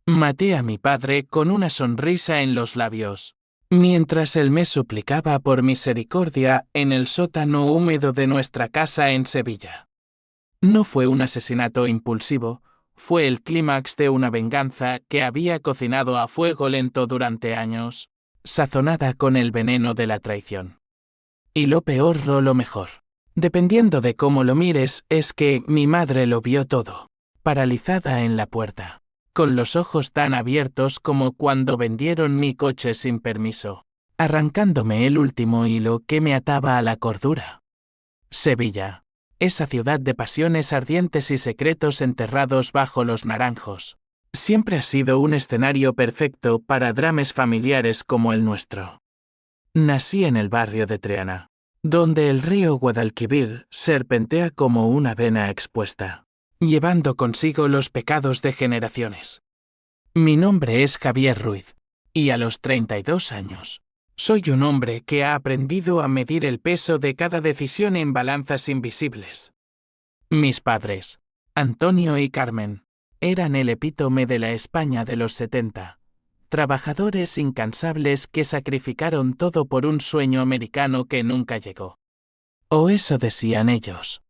Maté a mi padre con una sonrisa en los labios, mientras él me suplicaba por misericordia en el sótano húmedo de nuestra casa en Sevilla. No fue un asesinato impulsivo, fue el clímax de una venganza que había cocinado a fuego lento durante años, sazonada con el veneno de la traición. Y lo peor o lo mejor, dependiendo de cómo lo mires, es que mi madre lo vio todo, paralizada en la puerta, con los ojos tan abiertos como cuando vendieron mi coche sin permiso, arrancándome el último hilo que me ataba a la cordura. Sevilla, esa ciudad de pasiones ardientes y secretos enterrados bajo los naranjos, siempre ha sido un escenario perfecto para dramas familiares como el nuestro. Nací en el barrio de Triana, donde el río Guadalquivir serpentea como una vena expuesta, llevando consigo los pecados de generaciones. Mi nombre es Javier Ruiz, y a los 32 años, soy un hombre que ha aprendido a medir el peso de cada decisión en balanzas invisibles. Mis padres, Antonio y Carmen, eran el epítome de la España de los 70. Trabajadores incansables que sacrificaron todo por un sueño americano que nunca llegó. O eso decían ellos.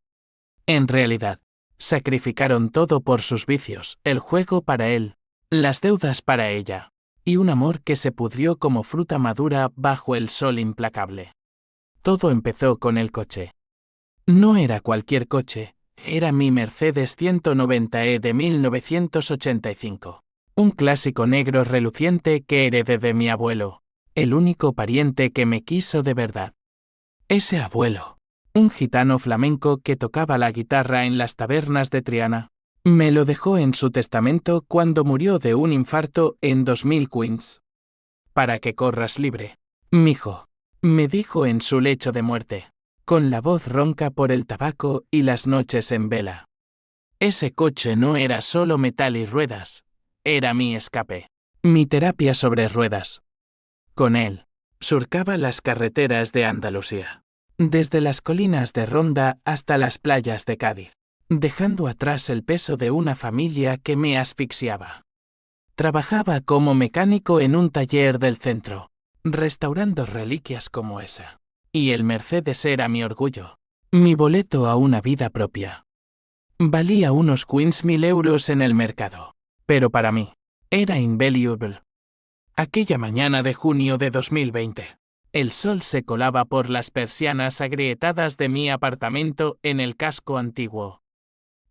En realidad, sacrificaron todo por sus vicios, el juego para él, las deudas para ella, y un amor que se pudrió como fruta madura bajo el sol implacable. Todo empezó con el coche. No era cualquier coche, era mi Mercedes 190E de 1985. Un clásico negro reluciente que heredé de mi abuelo, el único pariente que me quiso de verdad. Ese abuelo, un gitano flamenco que tocaba la guitarra en las tabernas de Triana, me lo dejó en su testamento cuando murió de un infarto en 2000 Queens. Para que corras libre, mijo, me dijo en su lecho de muerte, con la voz ronca por el tabaco y las noches en vela. Ese coche no era solo metal y ruedas, era mi escape, mi terapia sobre ruedas. Con él, surcaba las carreteras de Andalucía, desde las colinas de Ronda hasta las playas de Cádiz, dejando atrás el peso de una familia que me asfixiaba. Trabajaba como mecánico en un taller del centro, restaurando reliquias como esa. Y el Mercedes era mi orgullo, mi boleto a una vida propia. Valía unos 15.000 euros en el mercado, pero para mí, era invaluable. Aquella mañana de junio de 2020, el sol se colaba por las persianas agrietadas de mi apartamento en el casco antiguo.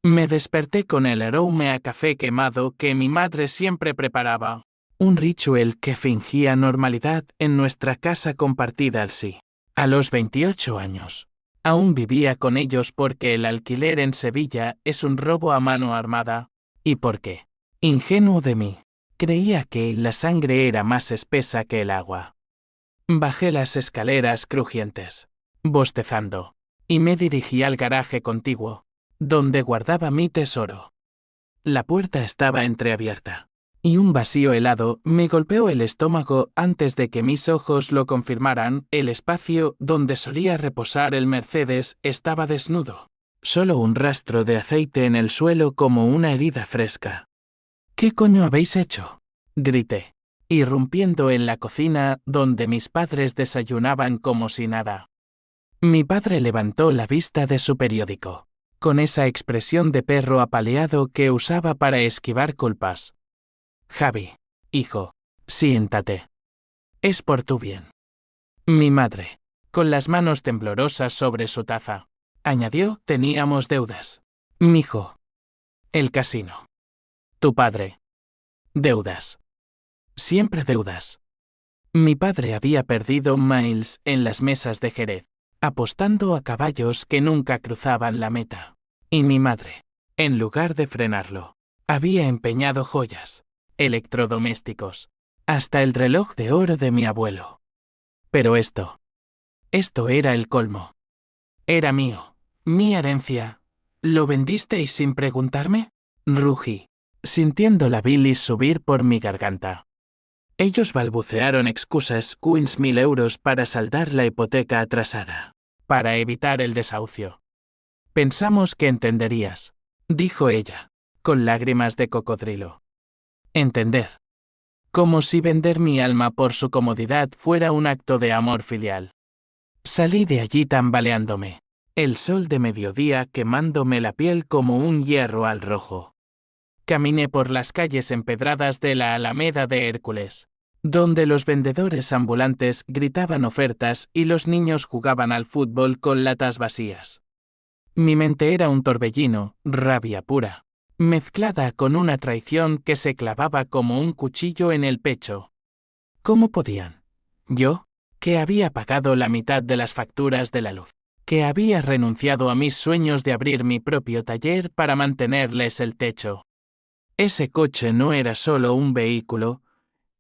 Me desperté con el aroma a café quemado que mi madre siempre preparaba, un ritual que fingía normalidad en nuestra casa compartida al sí. A los 28 años, aún vivía con ellos porque el alquiler en Sevilla es un robo a mano armada, y porque, ingenuo de mí, creía que la sangre era más espesa que el agua. Bajé las escaleras crujientes, bostezando, y me dirigí al garaje contiguo, donde guardaba mi tesoro. La puerta estaba entreabierta, y un vacío helado me golpeó el estómago antes de que mis ojos lo confirmaran. El espacio donde solía reposar el Mercedes estaba desnudo, solo un rastro de aceite en el suelo como una herida fresca. ¿Qué coño habéis hecho?, grité, irrumpiendo en la cocina donde mis padres desayunaban como si nada. Mi padre levantó la vista de su periódico, con esa expresión de perro apaleado que usaba para esquivar culpas. Javi, hijo, siéntate. Es por tu bien. Mi madre, con las manos temblorosas sobre su taza, añadió: teníamos deudas. Mijo. El casino. Tu padre. Deudas. Siempre deudas. Mi padre había perdido miles en las mesas de Jerez, apostando a caballos que nunca cruzaban la meta. Y mi madre, en lugar de frenarlo, había empeñado joyas, electrodomésticos, hasta el reloj de oro de mi abuelo. Pero esto era el colmo. Era mío, mi herencia. ¿Lo vendisteis sin preguntarme?, rugí, sintiendo la bilis subir por mi garganta. Ellos balbucearon excusas: 15.000 euros para saldar la hipoteca atrasada, para evitar el desahucio. Pensamos que entenderías, dijo ella, con lágrimas de cocodrilo. Entender. Como si vender mi alma por su comodidad fuera un acto de amor filial. Salí de allí tambaleándome. El sol de mediodía quemándome la piel como un hierro al rojo. Caminé por las calles empedradas de la Alameda de Hércules, donde los vendedores ambulantes gritaban ofertas y los niños jugaban al fútbol con latas vacías. Mi mente era un torbellino, rabia pura, mezclada con una traición que se clavaba como un cuchillo en el pecho. ¿Cómo podían? Yo, que había pagado la mitad de las facturas de la luz, que había renunciado a mis sueños de abrir mi propio taller para mantenerles el techo. Ese coche no era solo un vehículo,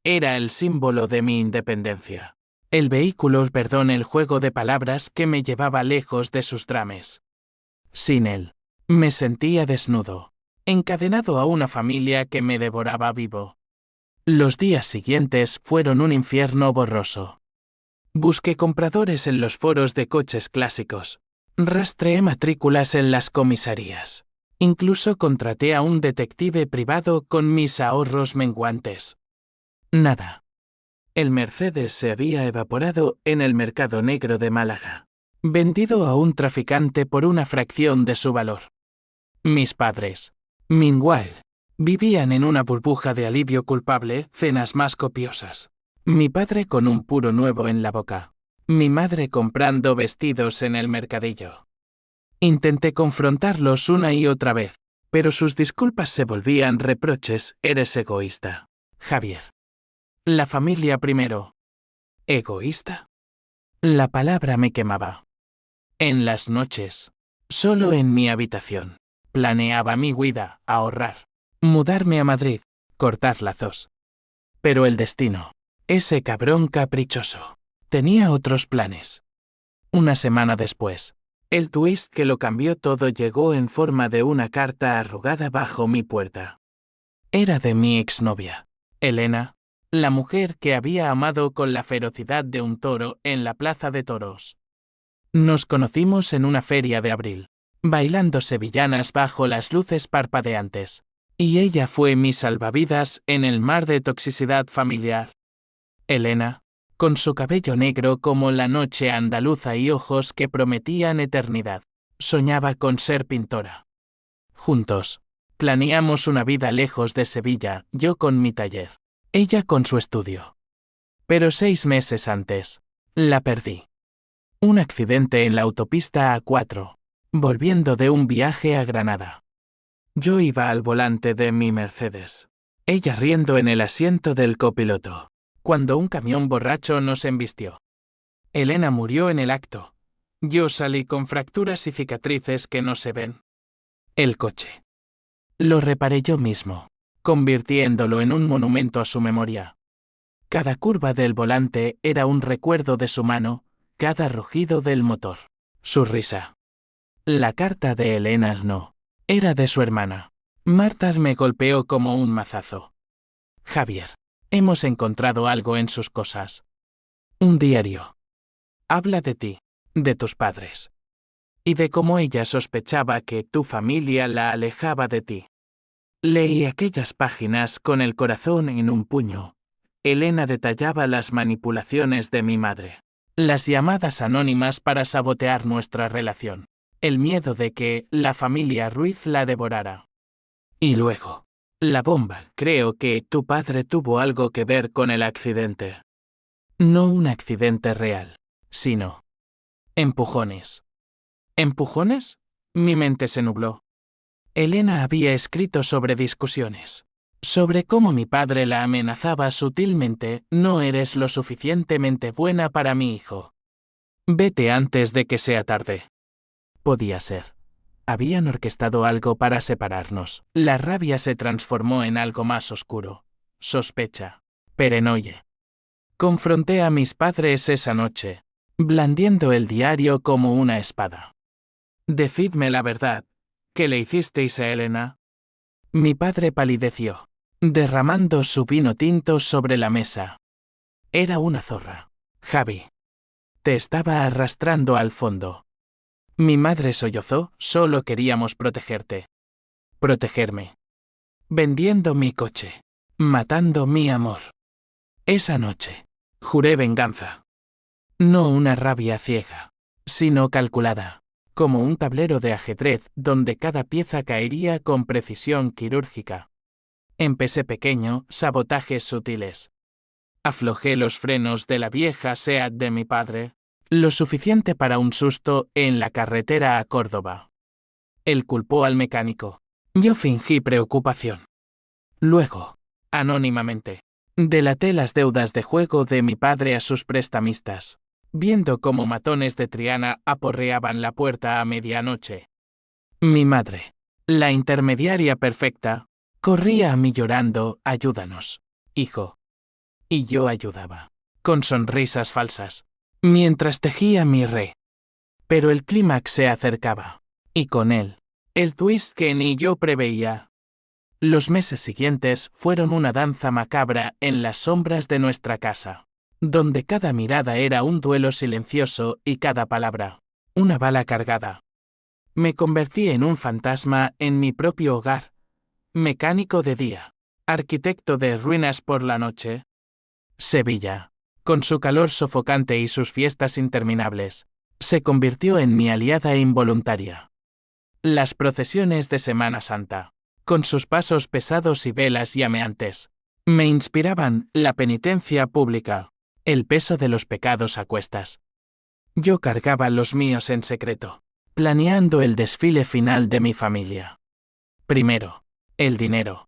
era el símbolo de mi independencia. El vehículo, perdón, el juego de palabras que me llevaba lejos de sus drames. Sin él, me sentía desnudo, encadenado a una familia que me devoraba vivo. Los días siguientes fueron un infierno borroso. Busqué compradores en los foros de coches clásicos. Rastreé matrículas en las comisarías. Incluso contraté a un detective privado con mis ahorros menguantes. Nada. El Mercedes se había evaporado en el mercado negro de Málaga, vendido a un traficante por una fracción de su valor. Mis padres, meanwhile, vivían en una burbuja de alivio culpable, cenas más copiosas. Mi padre con un puro nuevo en la boca. Mi madre comprando vestidos en el mercadillo. Intenté confrontarlos una y otra vez, pero sus disculpas se volvían reproches. Eres egoísta, Javier. La familia primero. ¿Egoísta? La palabra me quemaba. En las noches, solo en mi habitación, planeaba mi huida, ahorrar, mudarme a Madrid, cortar lazos. Pero el destino, ese cabrón caprichoso, tenía otros planes. Una semana después, el twist que lo cambió todo llegó en forma de una carta arrugada bajo mi puerta. Era de mi exnovia, Elena, la mujer que había amado con la ferocidad de un toro en la plaza de toros. Nos conocimos en una feria de abril, bailando sevillanas bajo las luces parpadeantes, y ella fue mi salvavidas en el mar de toxicidad familiar. Elena, con su cabello negro como la noche andaluza y ojos que prometían eternidad, soñaba con ser pintora. Juntos, planeamos una vida lejos de Sevilla, yo con mi taller, ella con su estudio. Pero 6 meses antes, la perdí. Un accidente en la autopista A4, volviendo de un viaje a Granada. Yo iba al volante de mi Mercedes, ella riendo en el asiento del copiloto, cuando un camión borracho nos embistió. Elena murió en el acto. Yo salí con fracturas y cicatrices que no se ven. El coche. Lo reparé yo mismo, convirtiéndolo en un monumento a su memoria. Cada curva del volante era un recuerdo de su mano, cada rugido del motor, su risa. La carta de Elena no, era de su hermana. Marta me golpeó como un mazazo. Javier, hemos encontrado algo en sus cosas. Un diario. Habla de ti, de tus padres. Y de cómo ella sospechaba que tu familia la alejaba de ti. Leí aquellas páginas con el corazón en un puño. Elena detallaba las manipulaciones de mi madre. Las llamadas anónimas para sabotear nuestra relación. El miedo de que la familia Ruiz la devorara. Y luego, la bomba. Creo que tu padre tuvo algo que ver con el accidente. No un accidente real, sino empujones. ¿Empujones? Mi mente se nubló. Elena había escrito sobre discusiones. Sobre cómo mi padre la amenazaba sutilmente, no eres lo suficientemente buena para mi hijo. Vete antes de que sea tarde. Podía ser. Habían orquestado algo para separarnos. La rabia se transformó en algo más oscuro. Sospecha. Paranoia. Confronté a mis padres esa noche, blandiendo el diario como una espada. Decidme la verdad. ¿Qué le hicisteis a Elena? Mi padre palideció, derramando su vino tinto sobre la mesa. Era una zorra. Javi. Te estaba arrastrando al fondo. Mi madre sollozó, solo queríamos protegerte. Protegerme. Vendiendo mi coche. matando mi amor. Esa noche, juré venganza. No una rabia ciega, sino calculada, como un tablero de ajedrez donde cada pieza caería con precisión quirúrgica. Empecé pequeño, sabotajes sutiles. Aflojé los frenos de la vieja Seat de mi padre, lo suficiente para un susto en la carretera a Córdoba. Él culpó al mecánico. Yo fingí preocupación. Luego, anónimamente, delaté las deudas de juego de mi padre a sus prestamistas, viendo cómo matones de Triana aporreaban la puerta a medianoche. Mi madre, la intermediaria perfecta, corría a mí llorando, ayúdanos, hijo. Y yo ayudaba, con sonrisas falsas, mientras tejía mi re. Pero el clímax se acercaba, y con él, el twist que ni yo preveía. Los meses siguientes fueron una danza macabra en las sombras de nuestra casa, donde cada mirada era un duelo silencioso y cada palabra, una bala cargada. Me convertí en un fantasma en mi propio hogar, mecánico de día, arquitecto de ruinas por la noche. Sevilla, con su calor sofocante y sus fiestas interminables, se convirtió en mi aliada involuntaria. Las procesiones de Semana Santa, con sus pasos pesados y velas llameantes, me inspiraban la penitencia pública, el peso de los pecados a cuestas. Yo cargaba los míos en secreto, planeando el desfile final de mi familia. Primero, el dinero.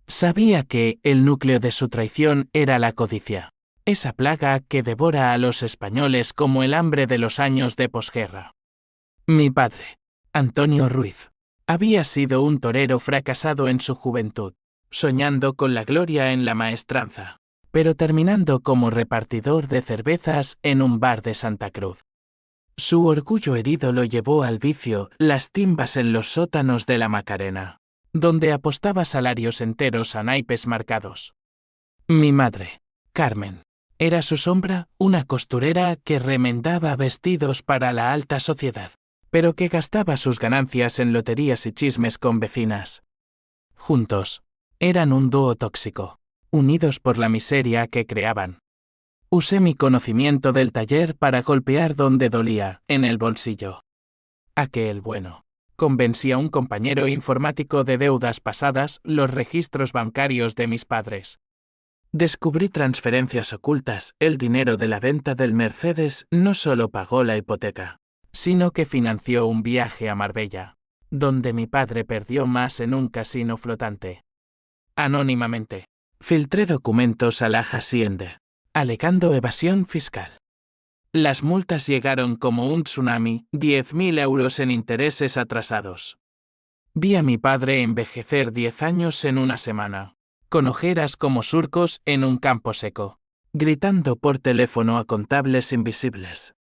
Sabía que el núcleo de su traición era la codicia, esa plaga que devora a los españoles como el hambre de los años de posguerra. Mi padre, Antonio Ruiz, había sido un torero fracasado en su juventud, soñando con la gloria en la maestranza, pero terminando como repartidor de cervezas en un bar de Santa Cruz. Su orgullo herido lo llevó al vicio, las timbas en los sótanos de la Macarena, donde apostaba salarios enteros a naipes marcados. Mi madre, Carmen, era su sombra, una costurera que remendaba vestidos para la alta sociedad, pero que gastaba sus ganancias en loterías y chismes con vecinas. Juntos, eran un dúo tóxico, unidos por la miseria que creaban. Usé mi conocimiento del taller para golpear donde dolía, en el bolsillo. Aquel bueno. Convencí a un compañero informático de deudas pasadas, los registros bancarios de mis padres. Descubrí transferencias ocultas, el dinero de la venta del Mercedes no solo pagó la hipoteca, sino que financió un viaje a Marbella, donde mi padre perdió más en un casino flotante. Anónimamente, filtré documentos a la Hacienda, alegando evasión fiscal. Las multas llegaron como un tsunami, 10.000 euros en intereses atrasados. Vi a mi padre envejecer 10 años en una semana, con ojeras como surcos en un campo seco, gritando por teléfono a contables invisibles.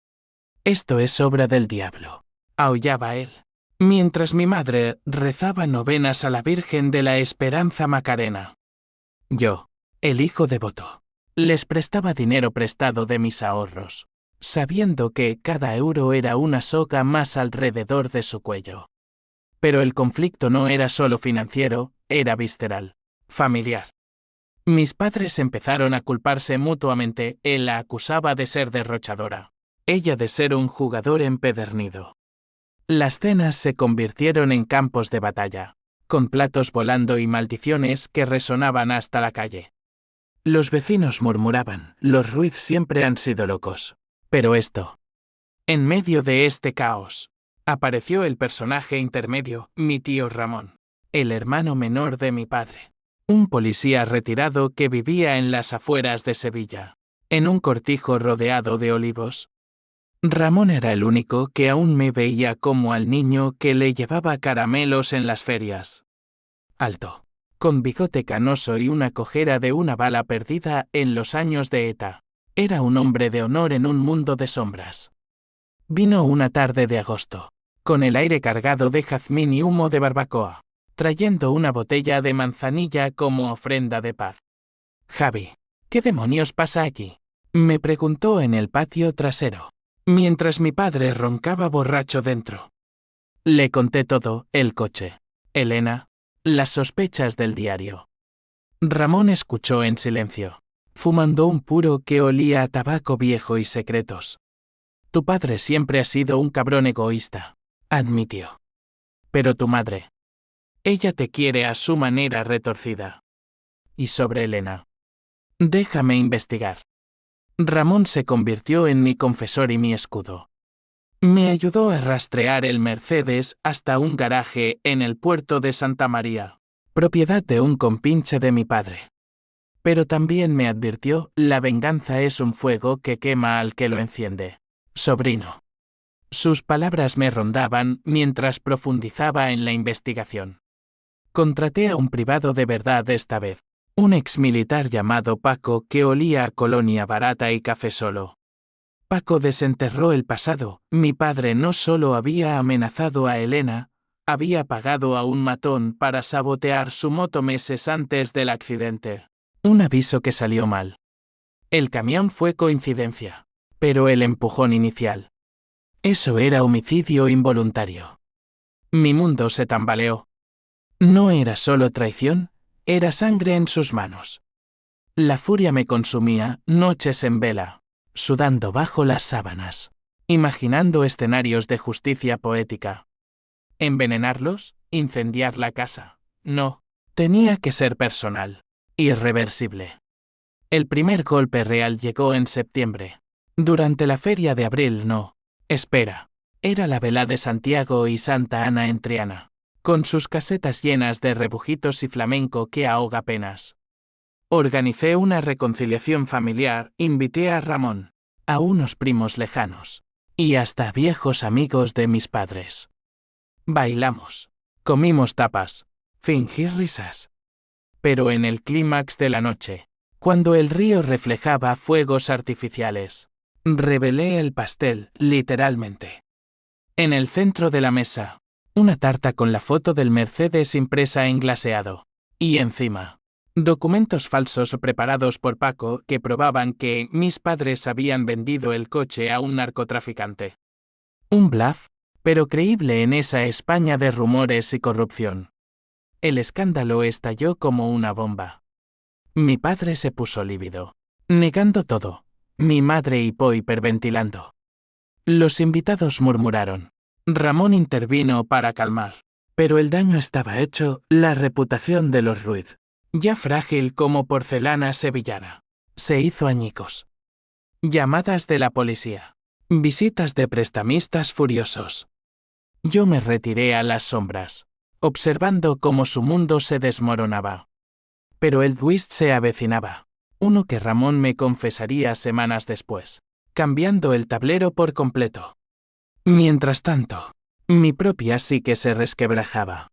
Esto es obra del diablo, aullaba él, mientras mi madre rezaba novenas a la Virgen de la Esperanza Macarena. Yo, el hijo devoto, les prestaba dinero prestado de mis ahorros, sabiendo que cada euro era una soga más alrededor de su cuello. Pero el conflicto no era solo financiero, era visceral, familiar. Mis padres empezaron a culparse mutuamente, él la acusaba de ser derrochadora, ella de ser un jugador empedernido. Las cenas se convirtieron en campos de batalla, con platos volando y maldiciones que resonaban hasta la calle. Los vecinos murmuraban, los Ruiz siempre han sido locos. Pero esto. En medio de este caos, apareció el personaje intermedio, mi tío Ramón, el hermano menor de mi padre. Un policía retirado que vivía en las afueras de Sevilla, en un cortijo rodeado de olivos. Ramón era el único que aún me veía como al niño que le llevaba caramelos en las ferias. Alto, con bigote canoso y una cojera de una bala perdida en los años de ETA. Era un hombre de honor en un mundo de sombras. Vino una tarde de agosto, con el aire cargado de jazmín y humo de barbacoa, trayendo una botella de manzanilla como ofrenda de paz. Javi, ¿qué demonios pasa aquí?, me preguntó en el patio trasero, mientras mi padre roncaba borracho dentro. Le conté todo, el coche, Elena, las sospechas del diario. Ramón escuchó en silencio, fumando un puro que olía a tabaco viejo y secretos. Tu padre siempre ha sido un cabrón egoísta, admitió. Pero tu madre. Ella te quiere a su manera retorcida. Y sobre Elena. Déjame investigar. Ramón se convirtió en mi confesor y mi escudo. Me ayudó a rastrear el Mercedes hasta un garaje en el puerto de Santa María, propiedad de un compinche de mi padre. Pero también me advirtió, la venganza es un fuego que quema al que lo enciende. Sobrino. Sus palabras me rondaban mientras profundizaba en la investigación. Contraté a un privado de verdad esta vez. Un exmilitar llamado Paco que olía a colonia barata y café solo. Paco desenterró el pasado. Mi padre no solo había amenazado a Elena, había pagado a un matón para sabotear su moto meses antes del accidente. Un aviso que salió mal. El camión fue coincidencia, pero el empujón inicial. Eso era homicidio involuntario. Mi mundo se tambaleó. No era solo traición, era sangre en sus manos. La furia me consumía, noches en vela, sudando bajo las sábanas, imaginando escenarios de justicia poética. ¿Envenenarlos? ¿Incendiar la casa? No, tenía que ser personal, irreversible. El primer golpe real llegó en septiembre. Durante la feria de abril no. Espera. Era la vela de Santiago y Santa Ana en Triana, con sus casetas llenas de rebujitos y flamenco que ahoga penas. Organicé una reconciliación familiar, invité a Ramón, a unos primos lejanos, y hasta a viejos amigos de mis padres. Bailamos, comimos tapas, fingí risas. Pero en el clímax de la noche, cuando el río reflejaba fuegos artificiales, revelé el pastel, literalmente. En el centro de la mesa, una tarta con la foto del Mercedes impresa en glaseado. Y encima, documentos falsos preparados por Paco que probaban que mis padres habían vendido el coche a un narcotraficante. Un bluff, pero creíble en esa España de rumores y corrupción. El escándalo estalló como una bomba. Mi padre se puso lívido, negando todo. Mi madre hipó hiperventilando. Los invitados murmuraron. Ramón intervino para calmar. Pero el daño estaba hecho, la reputación de los Ruiz, ya frágil como porcelana sevillana, se hizo añicos. Llamadas de la policía. Visitas de prestamistas furiosos. Yo me retiré a las sombras, observando cómo su mundo se desmoronaba. Pero el twist se avecinaba. Uno que Ramón me confesaría semanas después, cambiando el tablero por completo. Mientras tanto, mi propia psique se resquebrajaba.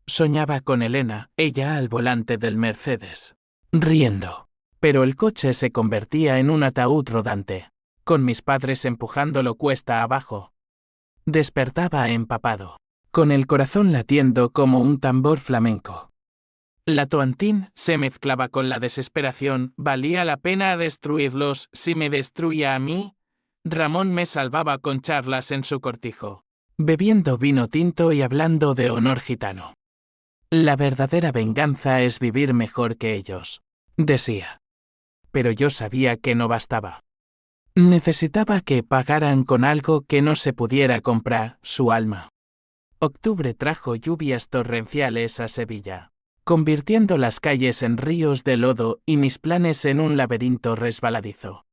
Soñaba con Elena, ella al volante del Mercedes, riendo. Pero el coche se convertía en un ataúd rodante, con mis padres empujándolo cuesta abajo. Despertaba empapado, con el corazón latiendo como un tambor flamenco. La toantín se mezclaba con la desesperación. ¿Valía la pena destruirlos si me destruía a mí? Ramón me salvaba con charlas en su cortijo, bebiendo vino tinto y hablando de honor gitano. La verdadera venganza es vivir mejor que ellos, decía. Pero yo sabía que no bastaba. Necesitaba que pagaran con algo que no se pudiera comprar, su alma. Octubre trajo lluvias torrenciales a Sevilla, convirtiendo las calles en ríos de lodo y mis planes en un laberinto resbaladizo.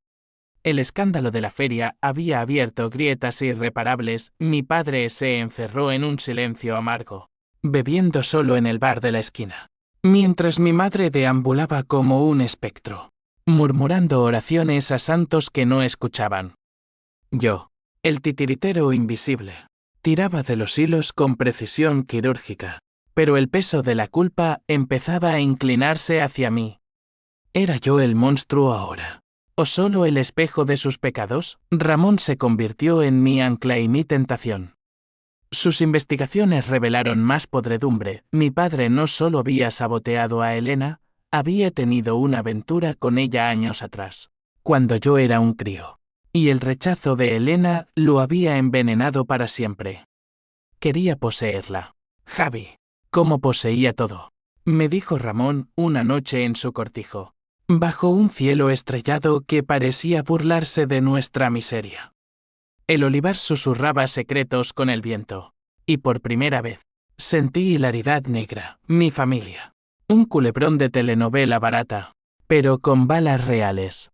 El escándalo de la feria había abierto grietas irreparables. Mi padre se encerró en un silencio amargo, bebiendo solo en el bar de la esquina, mientras mi madre deambulaba como un espectro, murmurando oraciones a santos que no escuchaban. Yo, el titiritero invisible, tiraba de los hilos con precisión quirúrgica, pero el peso de la culpa empezaba a inclinarse hacia mí. ¿Era yo el monstruo ahora? ¿O solo el espejo de sus pecados? Ramón se convirtió en mi ancla y mi tentación. Sus investigaciones revelaron más podredumbre. Mi padre no solo había saboteado a Elena, había tenido una aventura con ella años atrás, cuando yo era un crío. Y el rechazo de Elena lo había envenenado para siempre. Quería poseerla. Javi. Como poseía todo. me dijo Ramón una noche en su cortijo, bajo un cielo estrellado que parecía burlarse de nuestra miseria. El olivar susurraba secretos con el viento, y por primera vez, sentí hilaridad negra, mi familia. Un culebrón de telenovela barata, pero con balas reales.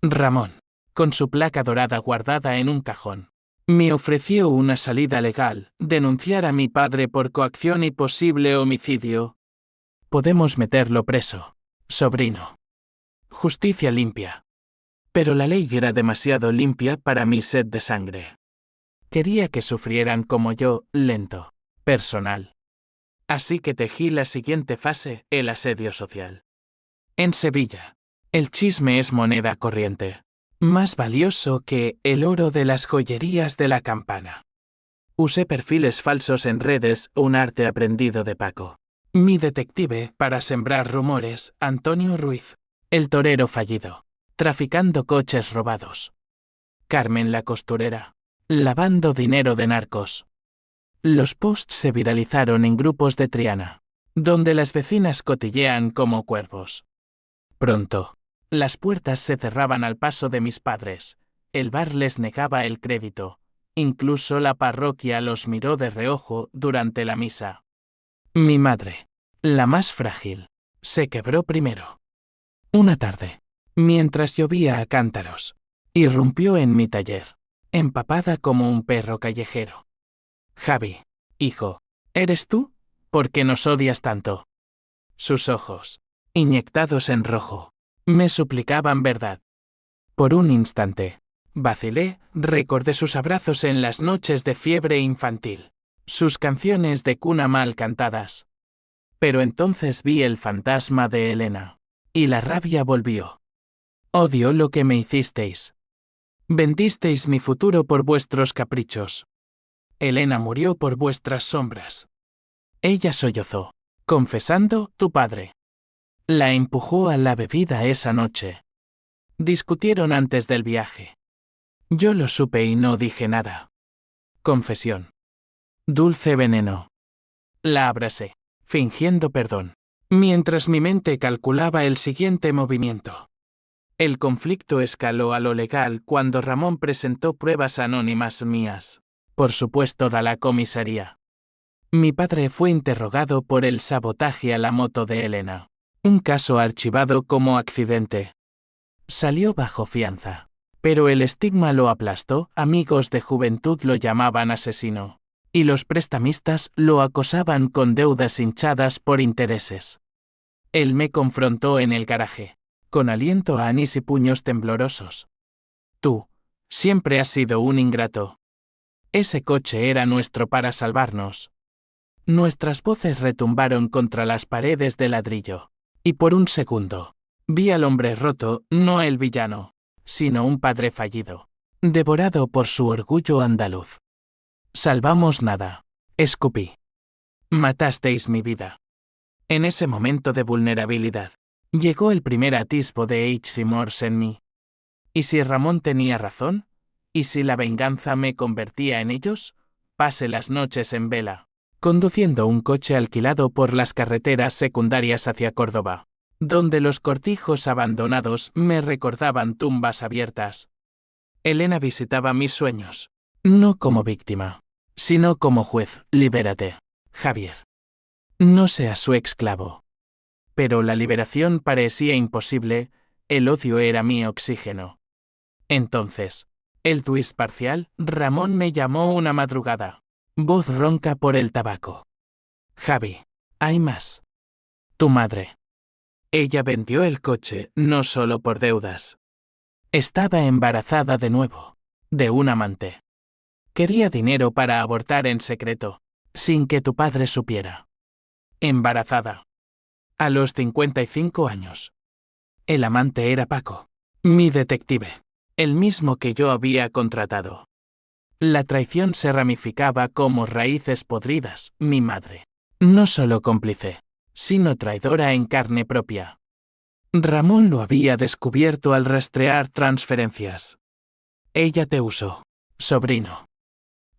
Ramón, con su placa dorada guardada en un cajón, me ofreció una salida legal, denunciar a mi padre por coacción y posible homicidio. Podemos meterlo preso, sobrino. Justicia limpia. Pero la ley era demasiado limpia para mi sed de sangre. Quería que sufrieran como yo, lento, personal. Así que tejí la siguiente fase, el asedio social. En Sevilla, el chisme es moneda corriente, más valioso que el oro de las joyerías de la campana. Usé perfiles falsos en redes, un arte aprendido de Paco, mi detective, para sembrar rumores, Antonio Ruiz, el torero fallido, traficando coches robados. Carmen la costurera, lavando dinero de narcos. Los posts se viralizaron en grupos de Triana, donde las vecinas cotillean como cuervos. Pronto, las puertas se cerraban al paso de mis padres, el bar les negaba el crédito, incluso la parroquia los miró de reojo durante la misa. Mi madre, la más frágil, se quebró primero. Una tarde, mientras llovía a cántaros, irrumpió en mi taller, empapada como un perro callejero. Javi, hijo, ¿eres tú? ¿Por qué nos odias tanto? Sus ojos, inyectados en rojo, me suplicaban verdad. Por un instante, vacilé, recordé sus abrazos en las noches de fiebre infantil, sus canciones de cuna mal cantadas. Pero entonces vi el fantasma de Elena, y la rabia volvió. Odio lo que me hicisteis. Vendisteis mi futuro por vuestros caprichos. Elena murió por vuestras sombras. Ella sollozó, confesando, tu padre la empujó a la bebida esa noche. Discutieron antes del viaje. Yo lo supe y no dije nada. Confesión. Dulce veneno. La abracé, fingiendo perdón, mientras mi mente calculaba el siguiente movimiento. El conflicto escaló a lo legal cuando Ramón presentó pruebas anónimas mías, por supuesto a la comisaría. Mi padre fue interrogado por el sabotaje a la moto de Elena, un caso archivado como accidente. Salió bajo fianza, pero el estigma lo aplastó, amigos de juventud lo llamaban asesino, y los prestamistas lo acosaban con deudas hinchadas por intereses. Él me confrontó en el garaje, con aliento a anís y puños temblorosos. Tú, siempre has sido un ingrato. Ese coche era nuestro para salvarnos. Nuestras voces retumbaron contra las paredes de ladrillo, y por un segundo, vi al hombre roto, no el villano, sino un padre fallido, devorado por su orgullo andaluz. Salvamos nada, escupí. Matasteis mi vida. En ese momento de vulnerabilidad, llegó el primer atisbo de remorse en mí. ¿Y si Ramón tenía razón? ¿Y si la venganza me convertía en ellos? Pasé las noches en vela, conduciendo un coche alquilado por las carreteras secundarias hacia Córdoba, donde los cortijos abandonados me recordaban tumbas abiertas. Elena visitaba mis sueños, no como víctima, sino como juez. Libérate, Javier. No seas su esclavo. Pero la liberación parecía imposible, el odio era mi oxígeno. Entonces, el twist parcial, Ramón me llamó una madrugada, voz ronca por el tabaco. Javi, hay más. Tu madre. Ella vendió el coche, no solo por deudas. Estaba embarazada de nuevo, de un amante. Quería dinero para abortar en secreto, sin que tu padre supiera. Embarazada. A los 55 años. El amante era Paco, mi detective, el mismo que yo había contratado. La traición se ramificaba como raíces podridas, mi madre. No solo cómplice, sino traidora en carne propia. Ramón lo había descubierto al rastrear transferencias. Ella te usó, sobrino.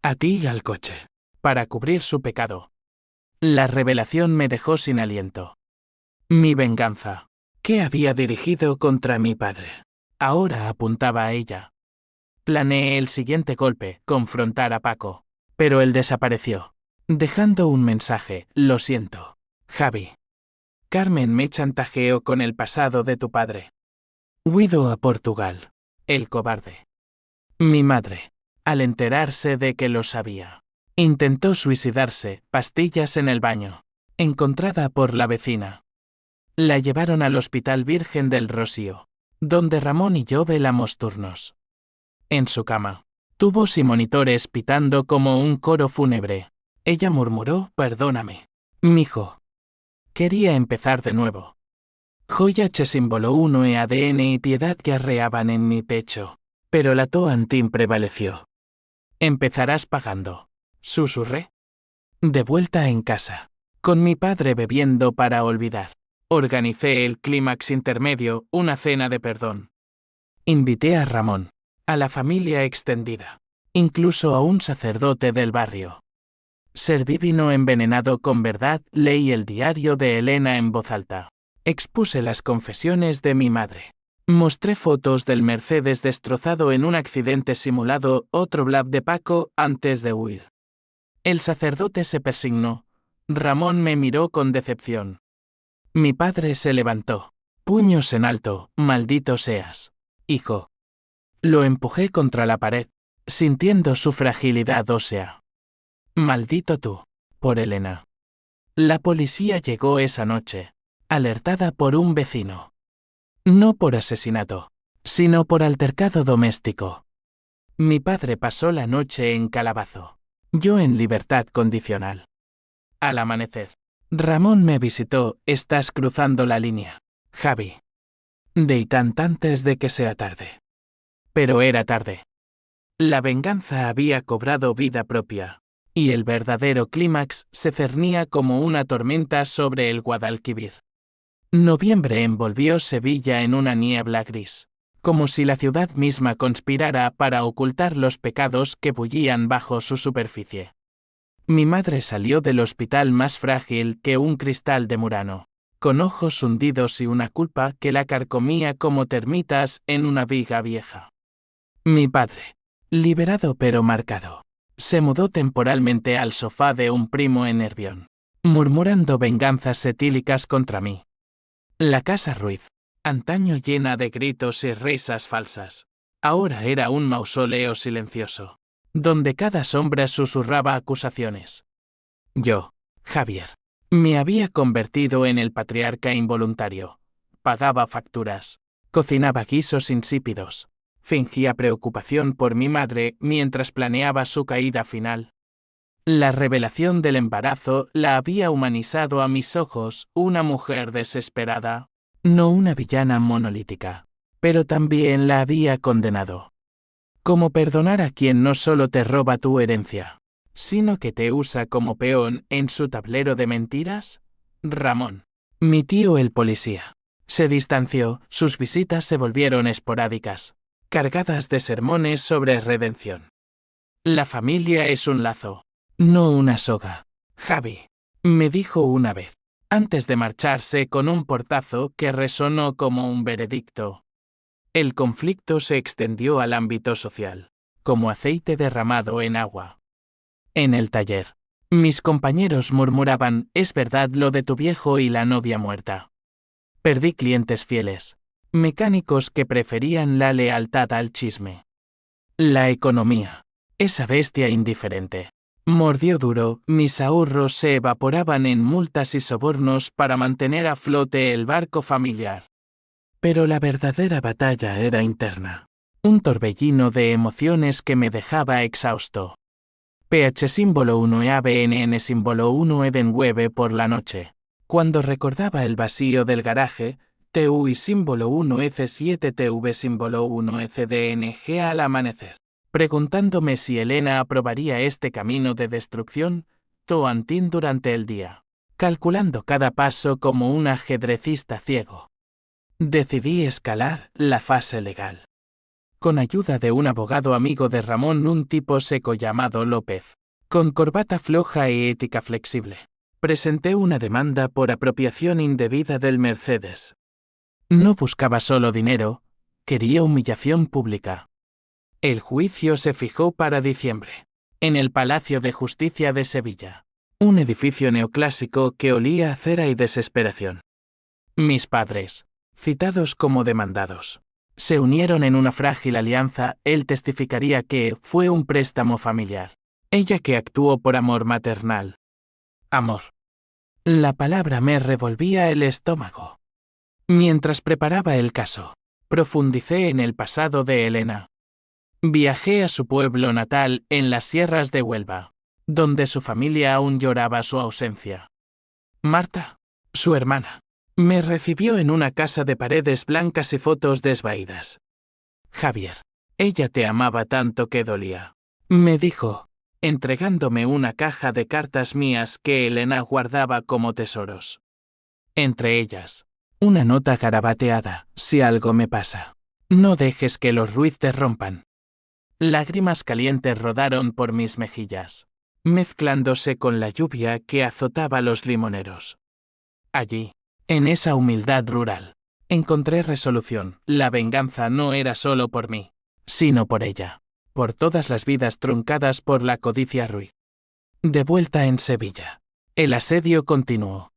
A ti y al coche, para cubrir su pecado. La revelación me dejó sin aliento. Mi venganza. ¿Qué había dirigido contra mi padre? Ahora apuntaba a ella. Planeé el siguiente golpe, confrontar a Paco. Pero él desapareció, dejando un mensaje: lo siento, Javi. Carmen me chantajeó con el pasado de tu padre. Huido a Portugal. El cobarde. Mi madre, al enterarse de que lo sabía, intentó suicidarse, pastillas en el baño, encontrada por la vecina. La llevaron al Hospital Virgen del Rocío, donde Ramón y yo velamos turnos. En su cama, tubos y monitores pitando como un coro fúnebre. Ella murmuró: perdóname, mijo. Quería empezar de nuevo. Joya che símbolo 1 e ADN y piedad que arreaban en mi pecho. Pero la Toantín prevaleció. Empezarás pagando, susurré. De vuelta en casa, con mi padre bebiendo para olvidar, organicé el clímax intermedio, una cena de perdón. Invité a Ramón, a la familia extendida, incluso a un sacerdote del barrio. Serví vino envenenado con verdad, leí el diario de Elena en voz alta. Expuse las confesiones de mi madre. Mostré fotos del Mercedes destrozado en un accidente simulado, otro blab de Paco, antes de huir. El sacerdote se persignó. Ramón me miró con decepción. Mi padre se levantó. Puños en alto: maldito seas, hijo. Lo empujé contra la pared, sintiendo su fragilidad ósea. Maldito tú, por Elena. La policía llegó esa noche, alertada por un vecino. No por asesinato, sino por altercado doméstico. Mi padre pasó la noche en calabazo, yo en libertad condicional. Al amanecer, Ramón me visitó: estás cruzando la línea, Javi. Deitant antes de que sea tarde. Pero era tarde. La venganza había cobrado vida propia, y el verdadero clímax se cernía como una tormenta sobre el Guadalquivir. Noviembre envolvió Sevilla en una niebla gris, como si la ciudad misma conspirara para ocultar los pecados que bullían bajo su superficie. Mi madre salió del hospital más frágil que un cristal de Murano, con ojos hundidos y una culpa que la carcomía como termitas en una viga vieja. Mi padre, liberado pero marcado, se mudó temporalmente al sofá de un primo en Nervión, murmurando venganzas etílicas contra mí. La casa Ruiz, antaño llena de gritos y risas falsas, ahora era un mausoleo silencioso, donde cada sombra susurraba acusaciones. Yo, Javier, me había convertido en el patriarca involuntario. Pagaba facturas, cocinaba guisos insípidos, fingía preocupación por mi madre mientras planeaba su caída final. La revelación del embarazo la había humanizado a mis ojos: una mujer desesperada, no una villana monolítica, pero también la había condenado. ¿Cómo perdonar a quien no solo te roba tu herencia, sino que te usa como peón en su tablero de mentiras? Ramón, mi tío el policía, se distanció, sus visitas se volvieron esporádicas, cargadas de sermones sobre redención. La familia es un lazo, no una soga, Javi, me dijo una vez, antes de marcharse con un portazo que resonó como un veredicto. El conflicto se extendió al ámbito social, como aceite derramado en agua. En el taller, mis compañeros murmuraban: es verdad lo de tu viejo y la novia muerta. Perdí clientes fieles, mecánicos que preferían la lealtad al chisme. La economía, esa bestia indiferente, mordió duro, mis ahorros se evaporaban en multas y sobornos para mantener a flote el barco familiar. Pero la verdadera batalla era interna, un torbellino de emociones que me dejaba exhausto. PH símbolo 1 e ABNN símbolo 1 Eden Web por la noche, cuando recordaba el vacío del garaje, TU y símbolo 1 EC7 TV símbolo 1 ECDNG al amanecer, preguntándome si Elena aprobaría este camino de destrucción, Toantín durante el día, calculando cada paso como un ajedrecista ciego. Decidí escalar la fase legal. Con ayuda de un abogado amigo de Ramón, un tipo seco llamado López, con corbata floja y ética flexible, Presenté una demanda por apropiación indebida del Mercedes. No buscaba solo dinero, quería humillación pública. El juicio se fijó para diciembre, en el Palacio de Justicia de Sevilla, un edificio neoclásico que olía a cera y desesperación. Mis padres, citados como demandados, se unieron en una frágil alianza. Él testificaría que fue un préstamo familiar, ella que actuó por amor maternal. Amor. La palabra me revolvía el estómago. Mientras preparaba el caso, profundicé en el pasado de Elena. Viajé a su pueblo natal en las sierras de Huelva, donde su familia aún lloraba su ausencia. Marta, su hermana, me recibió en una casa de paredes blancas y fotos desvaídas. Javier, ella te amaba tanto que dolía, me dijo, entregándome una caja de cartas mías que Elena guardaba como tesoros. Entre ellas, una nota garabateada: si algo me pasa, no dejes que los Ruiz te rompan. Lágrimas calientes rodaron por mis mejillas, mezclándose con la lluvia que azotaba los limoneros. Allí, en esa humildad rural, encontré resolución. La venganza no era solo por mí, sino por ella, por todas las vidas truncadas por la codicia Ruiz. De vuelta en Sevilla, el asedio continuó.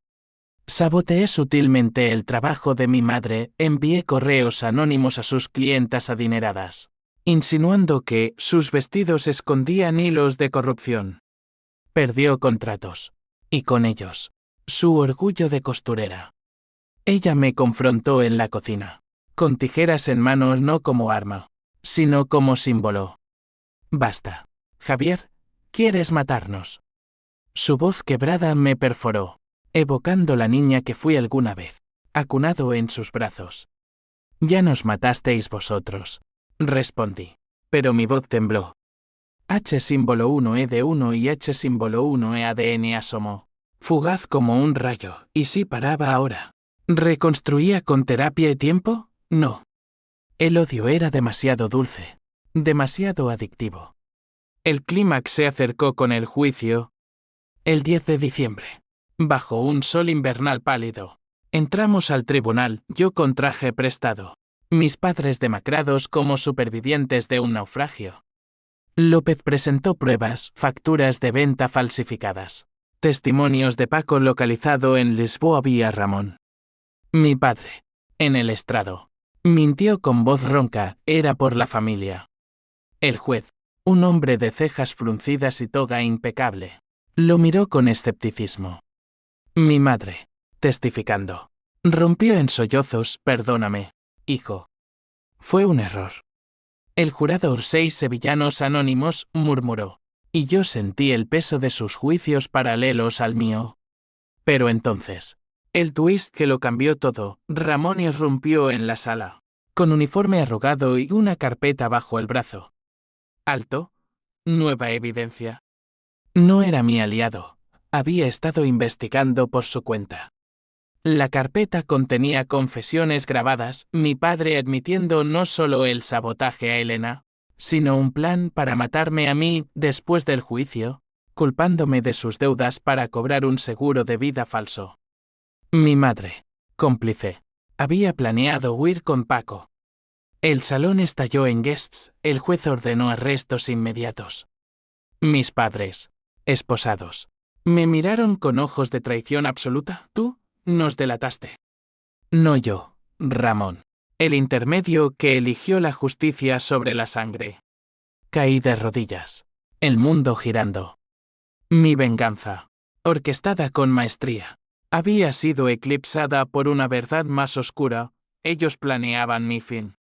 Saboteé sutilmente el trabajo de mi madre, envié correos anónimos a sus clientas adineradas, insinuando que sus vestidos escondían hilos de corrupción. Perdió contratos, y con ellos, su orgullo de costurera. Ella me confrontó en la cocina, con tijeras en mano, no como arma, sino como símbolo. Basta, Javier, ¿quieres matarnos? Su voz quebrada me perforó, evocando la niña que fui alguna vez, acunado en sus brazos. Ya nos matasteis vosotros, respondí, pero mi voz tembló. H símbolo 1 de 1 y H símbolo 1 ADN asomó, fugaz como un rayo, y si paraba ahora. ¿Reconstruía con terapia y tiempo? No. El odio era demasiado dulce, demasiado adictivo. El clímax se acercó con el juicio. El 10 de diciembre, bajo un sol invernal pálido, entramos al tribunal, yo con traje prestado, mis padres demacrados como supervivientes de un naufragio. López presentó pruebas, facturas de venta falsificadas, testimonios de Paco localizado en Lisboa vía Ramón. Mi padre, en el estrado, mintió con voz ronca, era por la familia. El juez, un hombre de cejas fruncidas y toga impecable, lo miró con escepticismo. Mi madre, testificando, rompió en sollozos: perdóname, hijo. Fue un error. El jurado, 6 sevillanos anónimos, murmuró, y yo sentí el peso de sus juicios paralelos al mío. Pero entonces, el twist que lo cambió todo, Ramón irrumpió en la sala, con uniforme arrugado y una carpeta bajo el brazo. Alto, nueva evidencia. No era mi aliado, había estado investigando por su cuenta. La carpeta contenía confesiones grabadas, mi padre admitiendo no solo el sabotaje a Elena, sino un plan para matarme a mí después del juicio, culpándome de sus deudas para cobrar un seguro de vida falso. Mi madre, cómplice, había planeado huir con Paco. El salón estalló en guests, el juez ordenó arrestos inmediatos. Mis padres, esposados, me miraron con ojos de traición absoluta. Tú nos delataste. No yo, Ramón, el intermedio que eligió la justicia sobre la sangre. Caí de rodillas, el mundo girando. Mi venganza, orquestada con maestría, había sido eclipsada por una verdad más oscura. Ellos planeaban mi fin.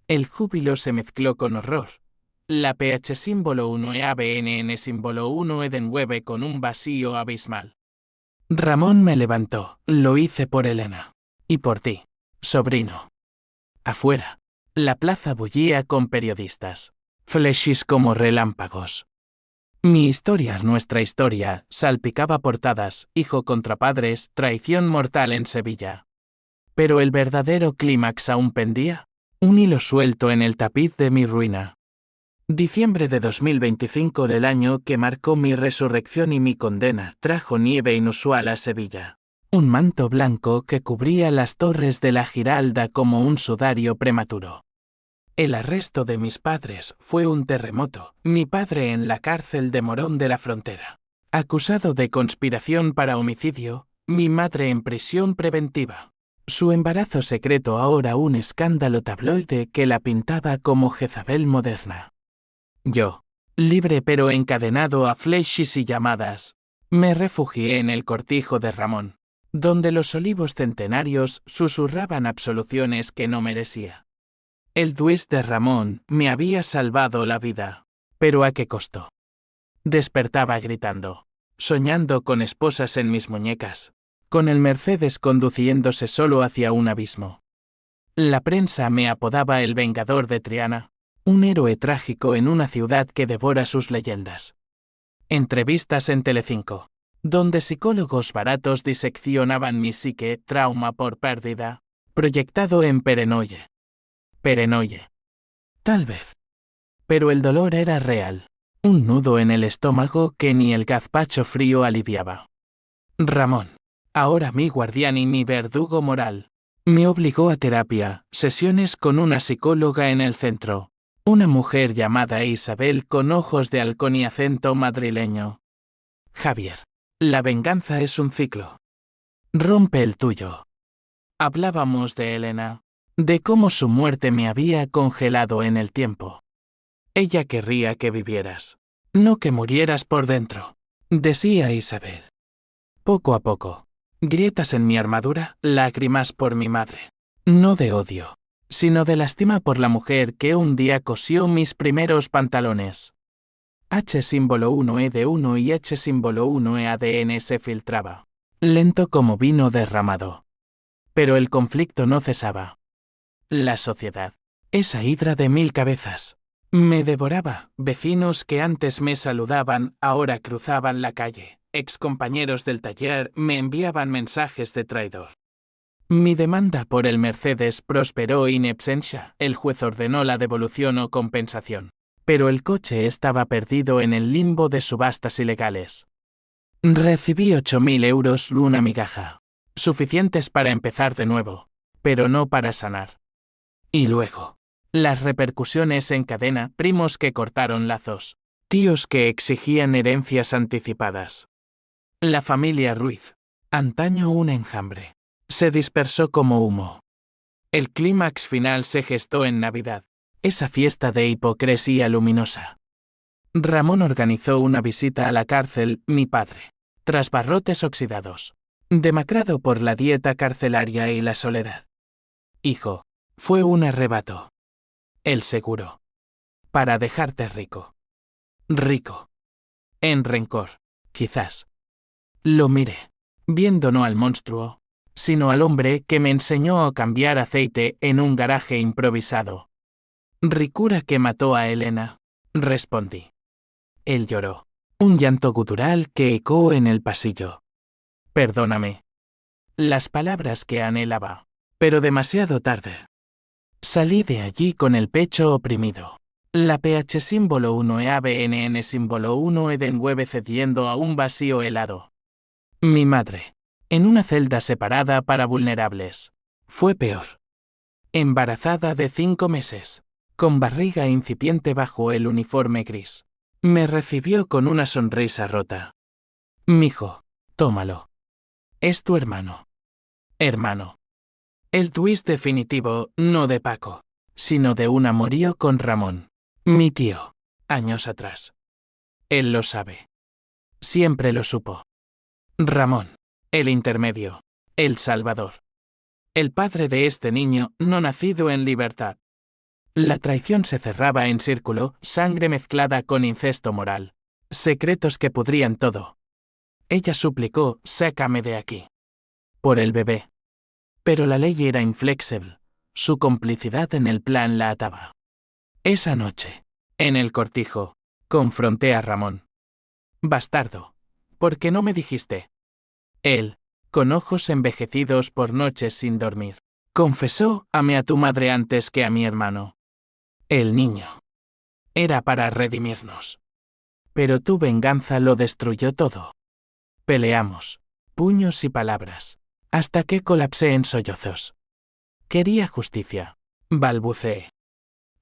El júbilo se mezcló con horror. La PH símbolo 1 e ABNN símbolo 1 Eden 9 con un vacío abismal. Ramón me levantó, lo hice por Elena. Y por ti, sobrino. Afuera, la plaza bullía con periodistas, flechis como relámpagos. Mi historia, nuestra historia, salpicaba portadas: hijo contra padres, traición mortal en Sevilla. Pero el verdadero clímax aún pendía, un hilo suelto en el tapiz de mi ruina. Diciembre de 2025 del año que marcó mi resurrección y mi condena trajo nieve inusual a Sevilla. Un manto blanco que cubría las torres de la Giralda como un sudario prematuro. El arresto de mis padres fue un terremoto. Mi padre en la cárcel de Morón de la Frontera, acusado de conspiración para homicidio, mi madre en prisión preventiva. Su embarazo secreto ahora un escándalo tabloide que la pintaba como Jezabel moderna. Yo, libre pero encadenado a flechas y llamadas, me refugié en el cortijo de Ramón, donde los olivos centenarios susurraban absoluciones que no merecía. El twist de Ramón me había salvado la vida, pero ¿a qué costo? Despertaba gritando, soñando con esposas en mis muñecas, con el Mercedes conduciéndose solo hacia un abismo. La prensa me apodaba el Vengador de Triana, un héroe trágico en una ciudad que devora sus leyendas. Entrevistas en Telecinco, donde psicólogos baratos diseccionaban mi psique, trauma por pérdida, proyectado en Perenoye. Perenoye. Tal vez. Pero el dolor era real. Un nudo en el estómago que ni el gazpacho frío aliviaba. Ramón, ahora mi guardián y mi verdugo moral, me obligó a terapia, sesiones con una psicóloga en el centro. Una mujer llamada Isabel con ojos de halcón y acento madrileño. Javier, la venganza es un ciclo. Rompe el tuyo. Hablábamos de Elena, de cómo su muerte me había congelado en el tiempo. Ella querría que vivieras, no que murieras por dentro, decía Isabel. Poco a poco, grietas en mi armadura, lágrimas por mi madre. No de odio, sino de lástima por la mujer que un día cosió mis primeros pantalones. H símbolo 1 de 1 y H símbolo 1 ADN se filtraba, lento como vino derramado. Pero el conflicto no cesaba. La sociedad, esa hidra de 1000 cabezas, me devoraba. Vecinos que antes me saludaban, ahora cruzaban la calle. Excompañeros del taller me enviaban mensajes de traidor. Mi demanda por el Mercedes prosperó in absentia. El juez ordenó la devolución o compensación. Pero el coche estaba perdido en el limbo de subastas ilegales. Recibí 8.000 euros, una migaja. Suficientes para empezar de nuevo, pero no para sanar. Y luego, las repercusiones en cadena, primos que cortaron lazos, tíos que exigían herencias anticipadas. La familia Ruiz, antaño un enjambre, se dispersó como humo. El clímax final se gestó en Navidad, esa fiesta de hipocresía luminosa. Ramón organizó una visita a la cárcel, mi padre, tras barrotes oxidados, demacrado por la dieta carcelaria y la soledad. Hijo, fue un arrebato. El seguro. Para dejarte rico. Rico. En rencor, quizás. Lo miré, viendo no al monstruo, sino al hombre que me enseñó a cambiar aceite en un garaje improvisado. Ricura que mató a Elena, respondí. Él lloró, un llanto gutural que ecoó en el pasillo. Perdóname. Las palabras que anhelaba, pero demasiado tarde. Salí de allí con el pecho oprimido. La PH símbolo 1 e ABNN símbolo 1 Eden Web cediendo a un vacío helado. Mi madre, en una celda separada para vulnerables, fue peor. Embarazada de 5 meses, con barriga incipiente bajo el uniforme gris, me recibió con una sonrisa rota. Mijo, tómalo. Es tu hermano. Hermano. El twist definitivo, no de Paco, sino de un amorío con Ramón, mi tío, años atrás. Él lo sabe. Siempre lo supo. Ramón, el intermedio, el salvador. El padre de este niño, no nacido en libertad. La traición se cerraba en círculo, sangre mezclada con incesto moral. Secretos que pudrían todo. Ella suplicó, sácame de aquí. Por el bebé. Pero la ley era inflexible. Su complicidad en el plan la ataba. Esa noche, en el cortijo, confronté a Ramón. Bastardo, ¿por qué no me dijiste? Él, con ojos envejecidos por noches sin dormir, confesó, amé a tu madre antes que a mi hermano. El niño. Era para redimirnos. Pero tu venganza lo destruyó todo. Peleamos, puños y palabras, hasta que colapsé en sollozos. Quería justicia, balbuceé.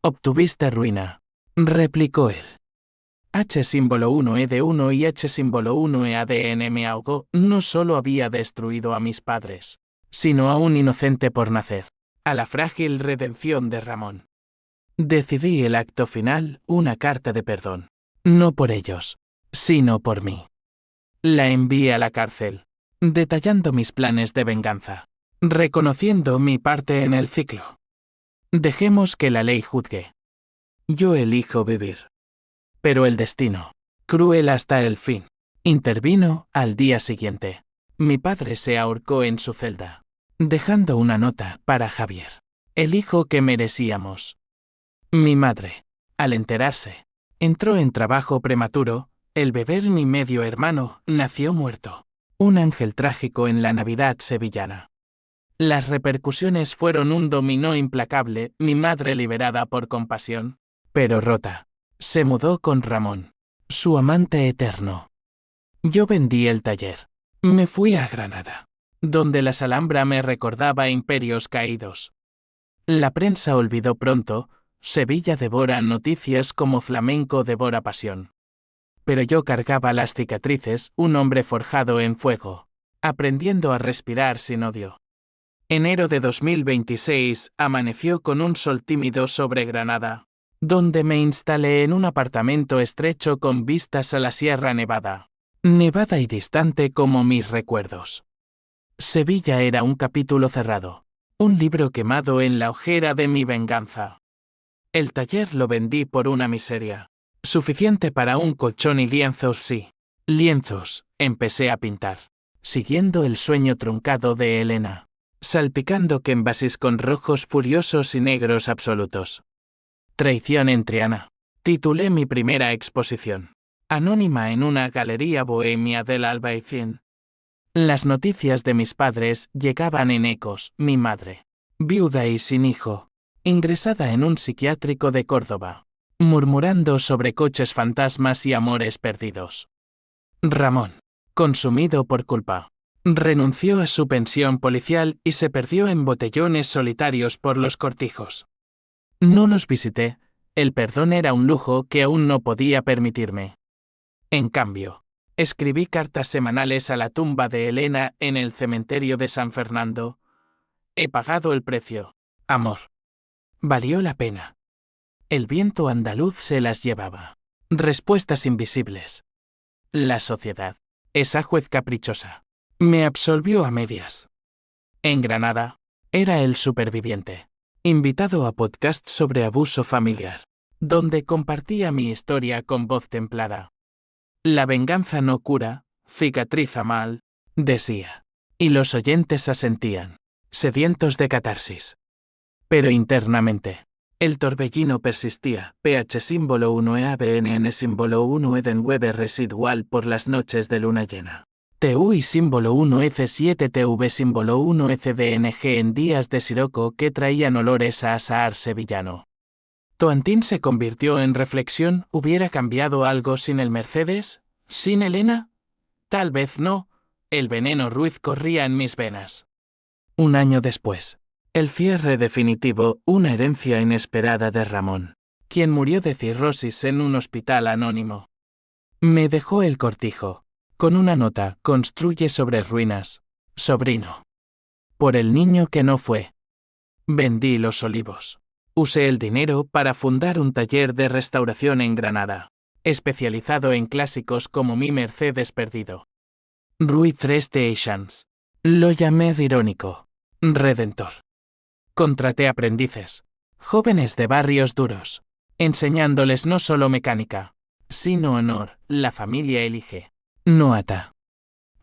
Obtuviste ruina, replicó él. H símbolo 1E de 1 y H símbolo 1E ADN me ahogó. No solo había destruido a mis padres, sino a un inocente por nacer, a la frágil redención de Ramón. Decidí el acto final, una carta de perdón. No por ellos, sino por mí. La envié a la cárcel, detallando mis planes de venganza, reconociendo mi parte en el ciclo. Dejemos que la ley juzgue. Yo elijo vivir. Pero el destino, cruel hasta el fin, intervino al día siguiente. Mi padre se ahorcó en su celda, dejando una nota para Javier, el hijo que merecíamos. Mi madre, al enterarse, entró en trabajo prematuro. El bebé, mi medio hermano, nació muerto. Un ángel trágico en la Navidad sevillana. Las repercusiones fueron un dominó implacable. Mi madre, liberada por compasión, pero rota, se mudó con Ramón, su amante eterno. Yo vendí el taller. Me fui a Granada, donde la Alhambra me recordaba imperios caídos. La prensa olvidó pronto. Sevilla devora noticias como flamenco devora pasión. Pero yo cargaba las cicatrices, un hombre forjado en fuego, aprendiendo a respirar sin odio. Enero de 2026 amaneció con un sol tímido sobre Granada, donde me instalé en un apartamento estrecho con vistas a la Sierra Nevada. Nevada y distante como mis recuerdos. Sevilla era un capítulo cerrado, un libro quemado en la ojera de mi venganza. El taller lo vendí por una miseria. Suficiente para un colchón y lienzos, sí. Lienzos, empecé a pintar, siguiendo el sueño truncado de Elena, salpicando canvases con rojos furiosos y negros absolutos. Traición en Triana. Titulé mi primera exposición, anónima en una galería bohemia del Albaicín. Las noticias de mis padres llegaban en ecos. Mi madre, viuda y sin hijo, ingresada en un psiquiátrico de Córdoba, murmurando sobre coches fantasmas y amores perdidos. Ramón, consumido por culpa, renunció a su pensión policial y se perdió en botellones solitarios por los cortijos. No los visité, el perdón era un lujo que aún no podía permitirme. En cambio, escribí cartas semanales a la tumba de Elena en el cementerio de San Fernando. He pagado el precio, amor. Valió la pena. El viento andaluz se las llevaba. Respuestas invisibles. La sociedad, esa juez caprichosa, me absolvió a medias. En Granada, era el superviviente, invitado a podcast sobre abuso familiar, donde compartía mi historia con voz templada. La venganza no cura, cicatriza mal, decía. Y los oyentes asentían, sedientos de catarsis. Pero internamente, el torbellino persistía. PH símbolo 1E ABNN símbolo 1 Edenweber residual por las noches de luna llena. TUI símbolo 1 EC7 TV símbolo 1 ECDNG en días de siroco que traían olores a asaar sevillano. Toantín se convirtió en reflexión. ¿Hubiera cambiado algo sin el Mercedes? ¿Sin Elena? Tal vez no. El veneno Ruiz corría en mis venas. Un año después, el cierre definitivo, una herencia inesperada de Ramón, quien murió de cirrosis en un hospital anónimo. Me dejó el cortijo, con una nota: construye sobre ruinas, sobrino. Por el niño que no fue. Vendí los olivos. Usé el dinero para fundar un taller de restauración en Granada, especializado en clásicos como Mi Mercedes perdido. Ruiz Restorations. Lo llamé de irónico. Redentor. Contraté aprendices, jóvenes de barrios duros, enseñándoles no solo mecánica, sino honor. La familia elige, no ata.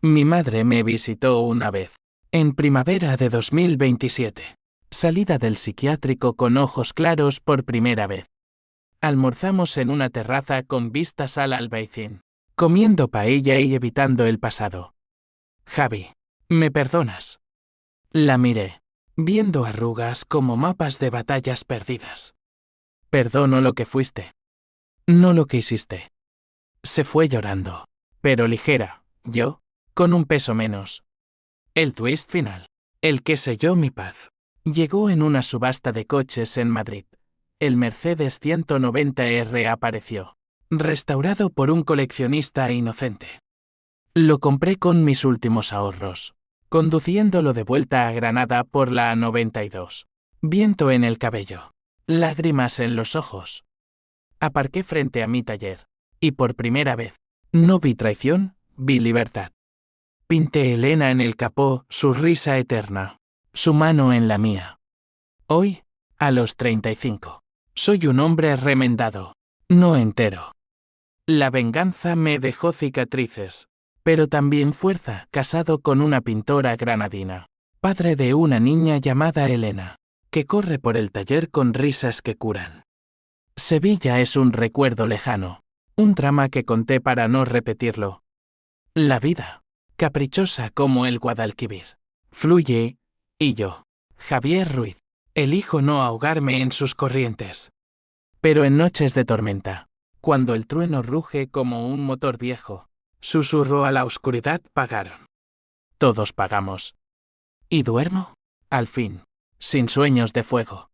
Mi madre me visitó una vez, en primavera de 2027. Salida del psiquiátrico con ojos claros por primera vez. Almorzamos en una terraza con vistas al Albaicín, comiendo paella y evitando el pasado. Javi, ¿me perdonas? La miré, viendo arrugas como mapas de batallas perdidas. Perdono lo que fuiste. No lo quisiste. Se fue llorando. Pero ligera, yo, con un peso menos. El twist final. El que selló mi paz. Llegó en una subasta de coches en Madrid. El Mercedes 190R apareció. Restaurado por un coleccionista inocente. Lo compré con mis últimos ahorros. Conduciéndolo de vuelta a Granada por la A92. Viento en el cabello. Lágrimas en los ojos. Aparqué frente a mi taller. Y por primera vez, no vi traición, vi libertad. Pinté Elena en el capó, su risa eterna. Su mano en la mía. Hoy, a los 35, soy un hombre remendado. No entero. La venganza me dejó cicatrices. Pero también fuerza, casado con una pintora granadina. Padre de una niña llamada Elena, que corre por el taller con risas que curan. Sevilla es un recuerdo lejano. Un drama que conté para no repetirlo. La vida, caprichosa como el Guadalquivir, fluye, y yo, Javier Ruiz, elijo no ahogarme en sus corrientes. Pero en noches de tormenta, cuando el trueno ruge como un motor viejo, susurro a la oscuridad pagaron. Todos pagamos. Y duermo, al fin, sin sueños de fuego.